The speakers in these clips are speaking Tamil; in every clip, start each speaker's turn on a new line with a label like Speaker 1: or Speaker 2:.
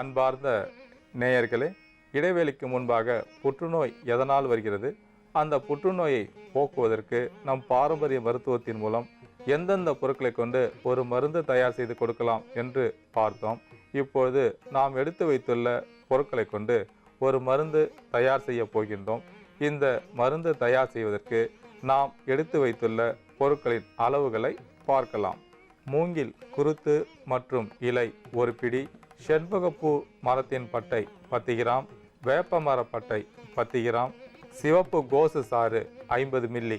Speaker 1: அன்பார்ந்த நேயர்களே, இடைவேளைக்கு முன்பாக புற்றுநோய் எதனால் வருகிறது, அந்த புற்றுநோயை போக்குவதற்கு நம் பாரம்பரிய மருத்துவத்தின் மூலம் எந்தெந்த பொருட்களை கொண்டு ஒரு மருந்து தயார் செய்து கொடுக்கலாம் என்று பார்த்தோம். இப்பொழுது நாம் எடுத்து வைத்துள்ள பொருட்களை கொண்டு ஒரு மருந்து தயார் செய்ய போகின்றோம். இந்த மருந்து தயார் செய்வதற்கு நாம் எடுத்து வைத்துள்ள பொருட்களின் அளவுகளை பார்க்கலாம். மூங்கில் குருத்து மற்றும் இலை ஒரு பிடி, செண்பகப்பூ மரத்தின் பட்டை 10 கிராம், வேப்ப மரப்பட்டை 10 கிராம், சிவப்பு கோசு சாறு 50 மில்லி.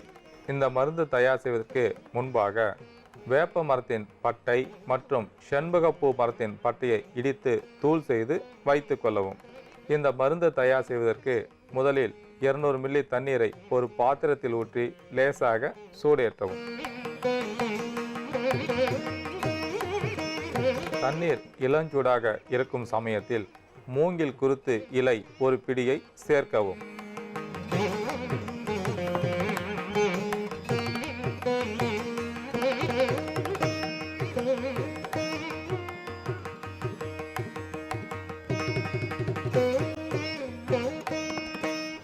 Speaker 1: இந்த மருந்து தயார் செய்வதற்கு முன்பாக வேப்ப மரத்தின் பட்டை மற்றும் செண்பகப்பூ மரத்தின் பட்டையை இடித்து தூள் செய்து வைத்து கொள்ளவும். இந்த மருந்து தயார் செய்வதற்கு முதலில் 200 மில்லி தண்ணீரை ஒரு பாத்திரத்தில் ஊற்றி லேசாக சூடேற்றவும். தண்ணீர் இளஞ்சூடாக இருக்கும் சமயத்தில் மூங்கில் குருத்து இலை ஒரு பிடியை சேர்க்கவும்.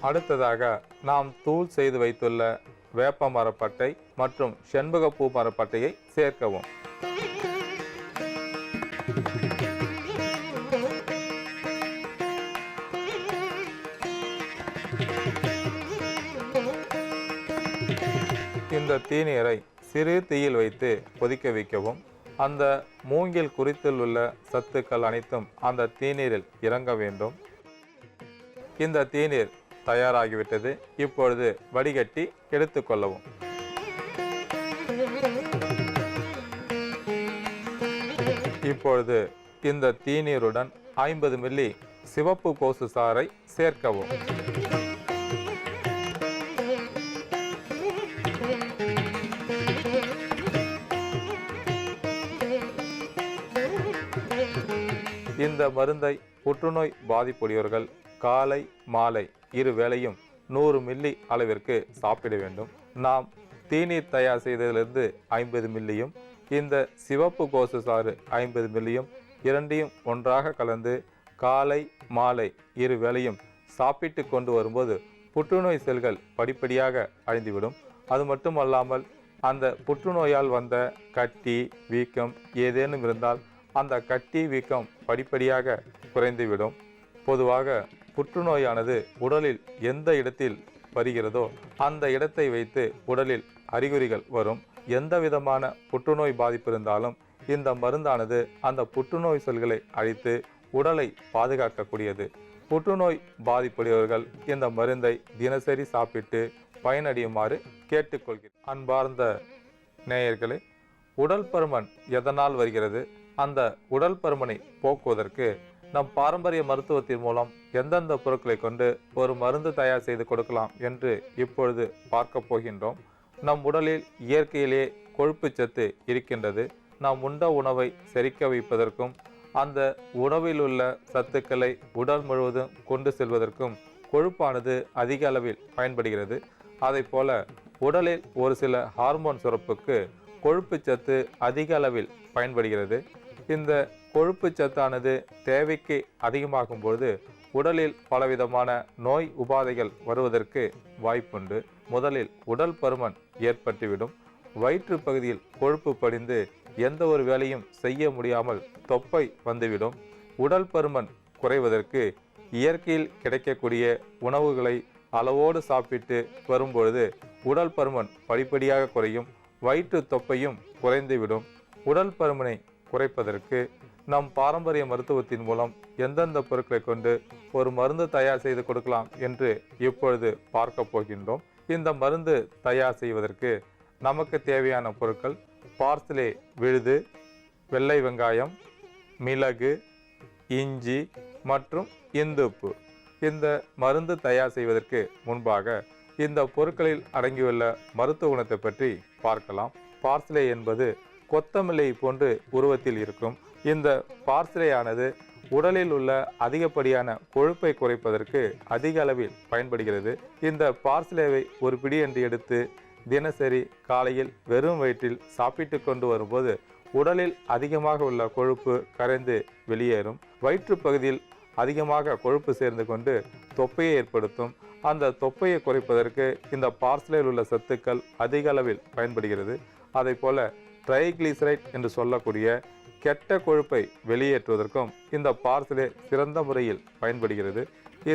Speaker 1: அடுத்ததாக நாம் தூள் செய்து வைத்துள்ள வேப்ப மரப்பட்டை மற்றும் செண்பகப்பூ மரப்பட்டையை சேர்க்கவும். இந்த தீநீரை சிறு தீயில் வைத்து கொதிக்க வைக்கவும். அந்த மூங்கில் குறித்தில் உள்ள சத்துக்கள் அனைத்தும் அந்த தீநீரில் இறங்க வேண்டும். இந்த தீநீர் தயாராகிவிட்டது. இப்பொழுது வடிகட்டி எடுத்துக்கொள்ளவும். இப்பொழுது இந்த தீநீருடன் 50 மில்லி சிவப்பு கோசு சாறை சேர்க்கவும். இந்த மருந்தை புற்றுநோய் பாதிப்புடையவர்கள் காலை மாலை இரு வேளையும் 100 மில்லி அளவிற்கு சாப்பிட வேண்டும். நாம் தீநீர் தயார் செய்ததிலிருந்து 50 மில்லியும் இந்த சிவப்பு கோசு சாறு 50 மில்லியும் இரண்டையும் ஒன்றாக கலந்து காலை மாலை இரு வேளையும் சாப்பிட்டு கொண்டு வரும்போது புற்றுநோய் செல்கள் படிப்படியாக அழிந்துவிடும். அது மட்டுமல்லாமல் அந்த புற்றுநோயால் வந்த கட்டி வீக்கம் ஏதேனும் இருந்தால் அந்த கட்டி வீக்கம் படிப்படியாக குறைந்துவிடும். பொதுவாக புற்றுநோயானது உடலில் எந்த இடத்தில் வருகிறதோ அந்த இடத்தை வைத்து உடலில் அறிகுறிகள் வரும். எந்த விதமான புற்றுநோய் பாதிப்பு இருந்தாலும் இந்த மருந்தானது அந்த புற்றுநோய் செல்களை அழித்து உடலை பாதுகாக்கக்கூடியது. புற்றுநோய் பாதிப்புடையவர்கள் இந்த மருந்தை தினசரி சாப்பிட்டு பயனடையுமாறு கேட்டுக்கொள்கிறேன். அன்பார்ந்த நேயர்களே, உடல் பருமன் எதனால் வருகிறது, அந்த உடல் பருமனை போக்குவதற்கு நம் பாரம்பரிய மருத்துவத்தின் மூலம் எந்தெந்த பொருட்களை கொண்டு ஒரு மருந்து தயார் செய்து கொடுக்கலாம் என்று இப்பொழுது பார்க்க போகின்றோம். நம் உடலில் இயற்கையிலே கொழுப்பு சத்து இருக்கின்றது. நாம் உண்ட உணவை செரிக்க வைப்பதற்கும் அந்த உணவில் உள்ள சத்துக்களை உடல் முழுவதும் கொண்டு செல்வதற்கும் கொழுப்பானது அதிக அளவில் பயன்படுகிறது. அதை போல உடலில் ஒரு சில ஹார்மோன் சுரப்புக்கு கொழுப்பு சத்து அதிக அளவில் பயன்படுகிறது. இந்த கொழுப்பு சத்தானது தேவைக்கு அதிகமாகும் பொழுது உடலில் பலவிதமான நோய் உபாதைகள் வருவதற்கு வாய்ப்புண்டு. முதலில் உடல் பருமன் ஏற்பட்டுவிடும். வயிற்று பகுதியில் கொழுப்பு படிந்து எந்த ஒரு வேலையும் செய்ய முடியாமல் தொப்பை வந்துவிடும். உடல் பருமன் குறைவதற்கு இயற்கையில் கிடைக்கக்கூடிய உணவுகளை அளவோடு சாப்பிட்டு வரும்பொழுது உடல் பருமன் படிப்படியாக குறையும். வயிற்று தொப்பையும் குறைந்துவிடும். உடல் பருமனை குறைப்பதற்கு நம் பாரம்பரிய மருத்துவத்தின் மூலம் எந்தெந்த பொருட்களை கொண்டு ஒரு மருந்து தயார் செய்து கொடுக்கலாம் என்று இப்பொழுது பார்க்க போகின்றோம். இந்த மருந்து தயார் செய்வதற்கு நமக்கு தேவையான பொருட்கள் பார்ஸ்லே விழுது, வெள்ளை வெங்காயம், மிளகு, இஞ்சி மற்றும் இந்துப்பு. இந்த மருந்து தயார் செய்வதற்கு முன்பாக இந்த பொருட்களில் அடங்கியுள்ள மருத்துவ குணத்தை பற்றி பார்க்கலாம். பார்ஸ்லே என்பது கொத்தமல்லி போன்று உருவத்தில் இருக்கும். இந்த பார்ஸ்லேயானது உடலில் உள்ள அதிகப்படியான கொழுப்பை குறைப்பதற்கு அதிக அளவில் பயன்படுகிறது. இந்த பார்ஸ்லேவை ஒரு பிடி என்று எடுத்து தினசரி காலையில் வெறும் வயிற்றில் சாப்பிட்டு கொண்டு வரும்போது உடலில் அதிகமாக உள்ள கொழுப்பு கரைந்து வெளியேறும். வயிற்று பகுதியில் அதிகமாக கொழுப்பு சேர்ந்து கொண்டு தொப்பையை ஏற்படுத்தும். அந்த தொப்பையை குறைப்பதற்கு இந்த பார்சலையில் உள்ள சத்துக்கள் அதிக அளவில் பயன்படுகிறது. அதை போல ட்ரைகிளிசரைட் என்று சொல்லக்கூடிய கெட்ட கொழுப்பை வெளியேற்றுவதற்கும் இந்த பார்சலே சிறந்த முறையில் பயன்படுகிறது.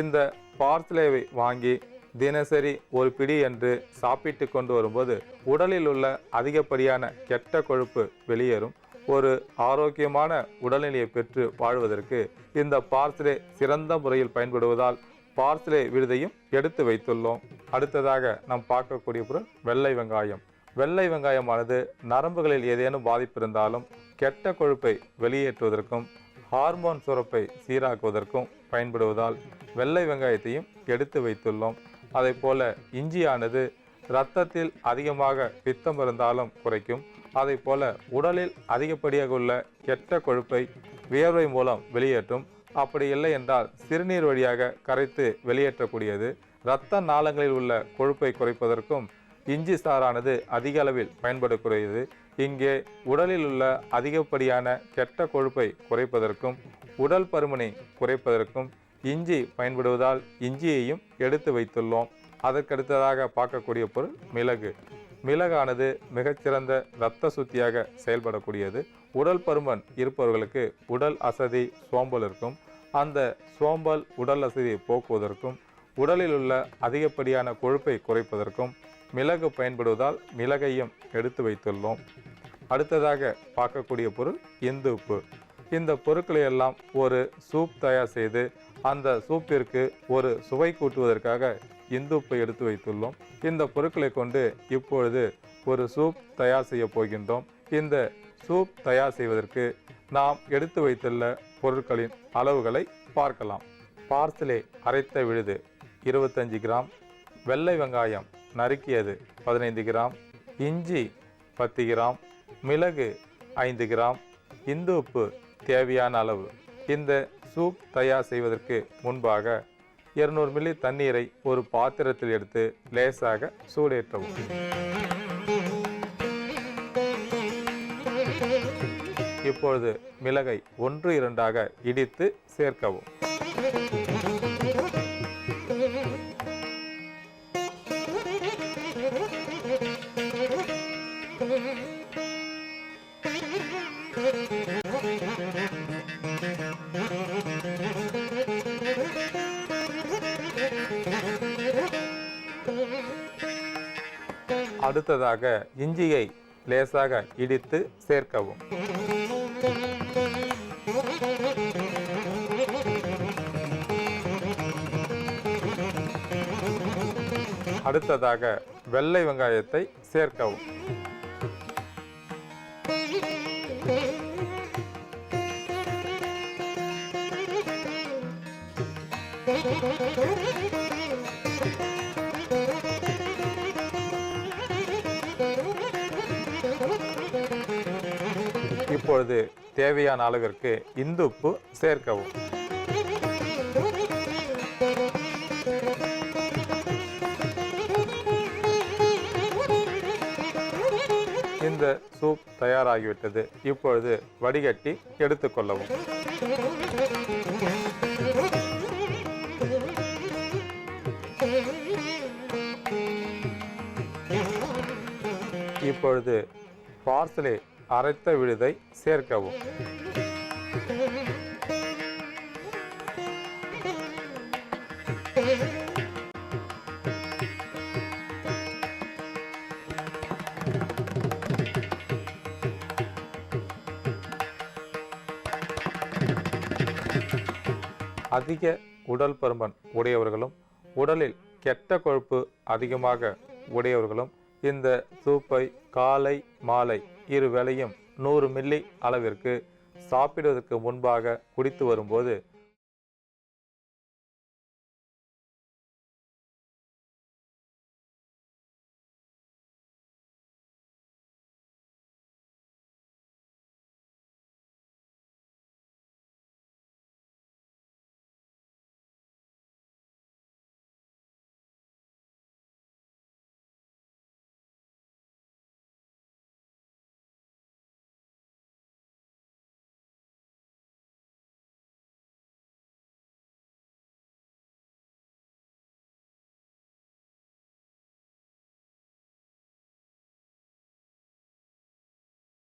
Speaker 1: இந்த பார்சலேவை வாங்கி தினசரி ஒரு பிடி என்று சாப்பிட்டு கொண்டு வரும்போது உடலில் உள்ள அதிகப்படியான கெட்ட கொழுப்பு வெளியேறும். ஒரு ஆரோக்கியமான உடல்நிலையை பெற்று வாழ்வதற்கு இந்த பார்சலே சிறந்த முறையில் பயன்படுவதால் பார்சலே விழுதையும் எடுத்து வைத்துள்ளோம். அடுத்ததாக நாம் பார்க்கக்கூடிய பொருள் வெள்ளை வெங்காயம். வெள்ளை வெங்காயமானது நரம்புகளில் ஏதேனும் பாதிப்பு இருந்தாலும் கெட்ட கொழுப்பை வெளியேற்றுவதற்கும் ஹார்மோன் சுரப்பை சீராக்குவதற்கும் பயன்படுவதால் வெள்ளை வெங்காயத்தையும் எடுத்து வைத்துள்ளோம். அதை போல இஞ்சியானது இரத்தத்தில் அதிகமாக பித்தம் இருந்தாலும் குறைக்கும். அதை போல உடலில் அதிகப்படியாக உள்ள கெட்ட கொழுப்பை வியர்வை மூலம் வெளியேற்றும். அப்படி இல்லை என்றால் சிறுநீர் வழியாக கரைத்து வெளியேற்றக்கூடியது. இரத்த நாளங்களில் உள்ள கொழுப்பை குறைப்பதற்கும் இஞ்சி சாறானது அதிக அளவில் பயன்படக்கூடியது. இங்கே உடலில் உள்ள அதிகப்படியான கெட்ட கொழுப்பை குறைப்பதற்கும் உடல் பருமனை குறைப்பதற்கும் இஞ்சி பயன்படுவதால் இஞ்சியையும் எடுத்து வைத்துள்ளோம். அதற்கடுத்ததாக பார்க்கக்கூடிய பொருள் மிளகு. மிளகானது மிகச்சிறந்த இரத்த சுத்தியாக செயல்படக்கூடியது. உடல் பருமன் இருப்பவர்களுக்கு உடல் அசதி, சோம்பல் இருக்கும். அந்த சோம்பல், உடல் அசதியை போக்குவதற்கும் உடலில் உள்ள அதிகப்படியான கொழுப்பை குறைப்பதற்கும் மிளகு பயன்படுவதால் மிளகையும் எடுத்து வைத்துள்ளோம். அடுத்ததாக பார்க்கக்கூடிய பொருள் இந்து உப்பு. இந்த பொருட்களை எல்லாம் ஒரு சூப் தயார் செய்து அந்த சூப்பிற்கு ஒரு சுவை கூட்டுவதற்காக இந்து உப்பை எடுத்து வைத்துள்ளோம். இந்த பொருட்களை கொண்டு இப்பொழுது ஒரு சூப் தயார் செய்ய போகின்றோம். இந்த சூப் தயார் செய்வதற்கு நாம் எடுத்து வைத்துள்ள பொருட்களின் அளவுகளை பார்க்கலாம். பார்சலே அரைத்த விழுது 25 கிராம், வெள்ளை வெங்காயம் நறுக்கியது 15 கிராம், இஞ்சி 10 கிராம், மிளகு 5 கிராம், இந்து உப்பு தேவையான அளவு. இந்த சூப் தயார் செய்வதற்கு முன்பாக 200 மில்லி தண்ணீரை ஒரு பாத்திரத்தில் எடுத்து லேசாக சூடேற்றவும். இப்பொழுது மிளகை 1-2 இடித்து சேர்க்கவும். அடுத்ததாக இஞ்சியை லேசாக இடித்து சேர்க்கவும். அடுத்ததாக வெள்ளை வெங்காயத்தை சேர்க்கவும். இப்பொழுது தேவையான அளவிற்கு இந்து உப்பு சேர்க்கவும். இந்த சூப் தயாராகிவிட்டது. இப்பொழுது வடிகட்டி எடுத்துக்கொள்ளவும். இப்பொழுது பார்சலே அரைத்த விழுதை சேர்க்கவும். அதிக உடல் பருமன் உடையவர்களும் உடலில் கெட்ட கொழுப்பு அதிகமாக உடையவர்களும் இந்த சூப்பை காலை மாலை 2 வேளையும் 100 மில்லி அளவிற்கு சாப்பிடுவதற்கு முன்பாக குடித்து வரும்போது